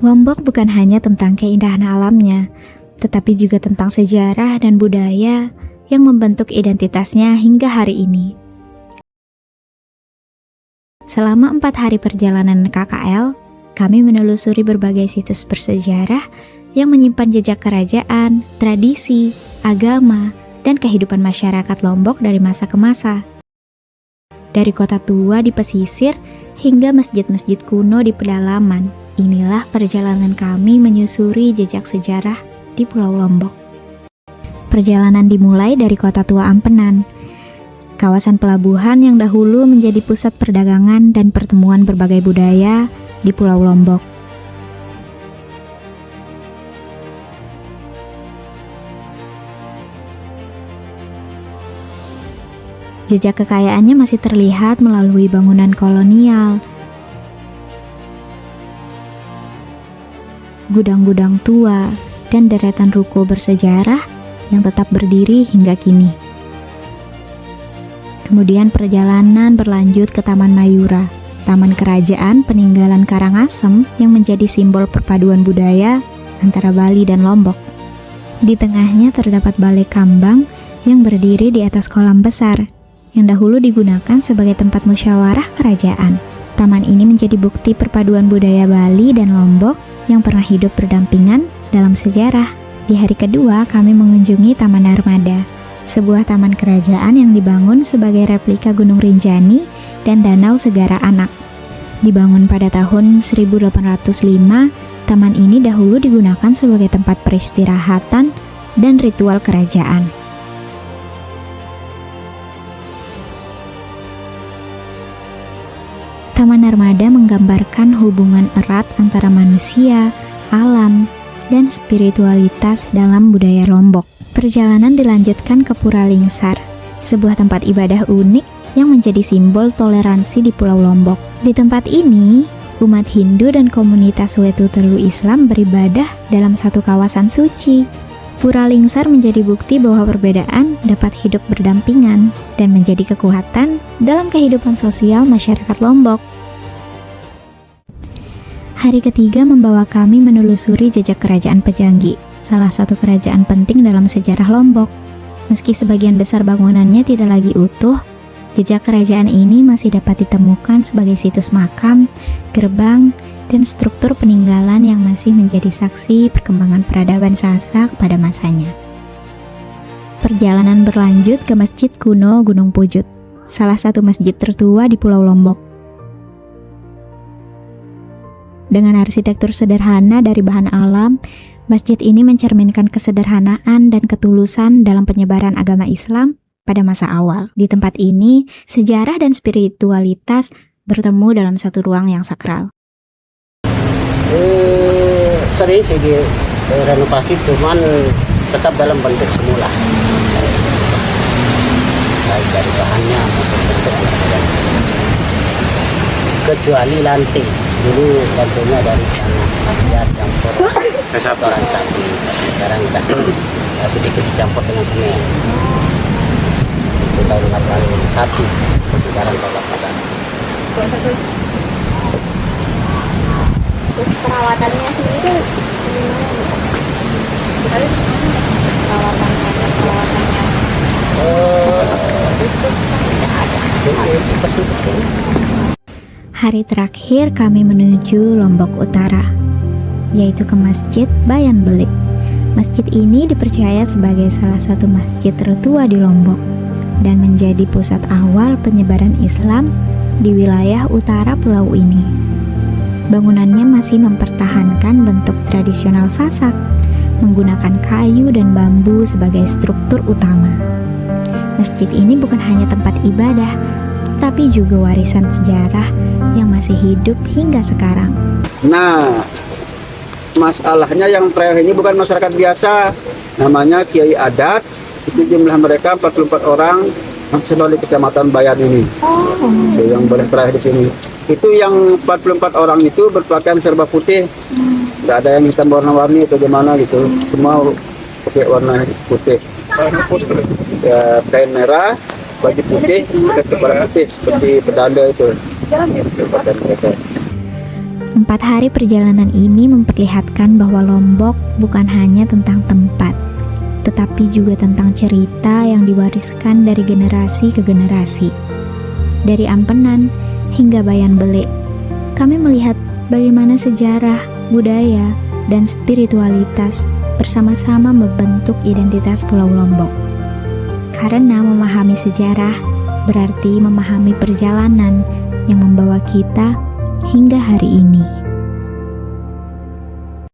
Lombok bukan hanya tentang keindahan alamnya, tetapi juga tentang sejarah dan budaya yang membentuk identitasnya hingga hari ini. Selama 4 hari perjalanan KKL, kami menelusuri berbagai situs bersejarah yang menyimpan jejak kerajaan, tradisi, agama, dan kehidupan masyarakat Lombok dari masa ke masa. Dari kota tua di pesisir hingga masjid-masjid kuno di pedalaman, inilah perjalanan kami menyusuri jejak sejarah di Pulau Lombok. Perjalanan dimulai dari kota tua Ampenan, kawasan pelabuhan yang dahulu menjadi pusat perdagangan dan pertemuan berbagai budaya di Pulau Lombok. Jejak kekayaannya masih terlihat melalui bangunan kolonial, gudang-gudang tua, dan deretan ruko bersejarah yang tetap berdiri hingga kini. Kemudian perjalanan berlanjut ke Taman Mayura, taman kerajaan peninggalan Karangasem yang menjadi simbol perpaduan budaya antara Bali dan Lombok. Di tengahnya terdapat Balai Kambang yang berdiri di atas kolam besar, yang dahulu digunakan sebagai tempat musyawarah kerajaan. Taman ini menjadi bukti perpaduan budaya Bali dan Lombok yang pernah hidup berdampingan dalam sejarah. Di hari kedua, kami mengunjungi Taman Narmada, sebuah taman kerajaan yang dibangun sebagai replika Gunung Rinjani dan Danau Segara Anak. Dibangun pada tahun 1805, taman ini dahulu digunakan sebagai tempat peristirahatan dan ritual kerajaan. Taman Narmada menggambarkan hubungan erat antara manusia, alam, dan spiritualitas dalam budaya Lombok. Perjalanan dilanjutkan ke Pura Lingsar, sebuah tempat ibadah unik yang menjadi simbol toleransi di Pulau Lombok. Di tempat ini, umat Hindu dan komunitas Wetutelu Islam beribadah dalam satu kawasan suci. Pura Lingsar menjadi bukti bahwa perbedaan dapat hidup berdampingan dan menjadi kekuatan dalam kehidupan sosial masyarakat Lombok. Hari ketiga membawa kami menelusuri jejak kerajaan Pejanggi, salah satu kerajaan penting dalam sejarah Lombok. Meski sebagian besar bangunannya tidak lagi utuh, jejak kerajaan ini masih dapat ditemukan sebagai situs makam, gerbang, dan struktur peninggalan yang masih menjadi saksi perkembangan peradaban Sasak pada masanya. Perjalanan berlanjut ke Masjid Kuno Gunung Pujut, salah satu masjid tertua di Pulau Lombok. Dengan arsitektur sederhana dari bahan alam, masjid ini mencerminkan kesederhanaan dan ketulusan dalam penyebaran agama Islam pada masa awal. Di tempat ini, sejarah dan spiritualitas bertemu dalam satu ruang yang sakral. Sering sih direnovasi, cuman tetap dalam bentuk semula. Baik dari bahannya maupun bentuknya. Kecuali lantai. Dulu lantainya dari tanah biar campur kotoran sapi. Sekarang udah sedikit dicampur dengan semen. Itu tahun 81, sekarang tahun 81. Terus perawatannya sendiri gimana? Perawatannya khusus tidak ada. Hari terakhir kami menuju Lombok Utara, yaitu ke Masjid Bayan Belik. Masjid ini dipercaya sebagai salah satu masjid tertua di Lombok dan menjadi pusat awal penyebaran Islam di wilayah utara pulau ini. Bangunannya masih mempertahankan bentuk tradisional Sasak, menggunakan kayu dan bambu sebagai struktur utama. Masjid ini bukan hanya tempat ibadah, tapi juga warisan sejarah yang masih hidup hingga sekarang. Nah, masalahnya yang terakhir ini bukan masyarakat biasa, namanya Kiai Adat. Itu jumlah mereka 44 orang yang selalu di Kecamatan Bayan ini. Itu yang boleh terakhir di sini. Itu yang 44 orang itu berpakaian serba putih, nggak ada yang hitam warna-warni atau gimana gitu, semua pakai warna putih. Ya, kain merah, baju putih, kepala putih seperti pedanda itu. 4 hari perjalanan ini memperlihatkan bahwa Lombok bukan hanya tentang tempat, tetapi juga tentang cerita yang diwariskan dari generasi ke generasi. Dari Ampenan hingga Bayan Belik, kami melihat bagaimana sejarah, budaya, dan spiritualitas bersama-sama membentuk identitas Pulau Lombok. Karena memahami sejarah berarti memahami perjalanan yang membawa kita hingga hari ini.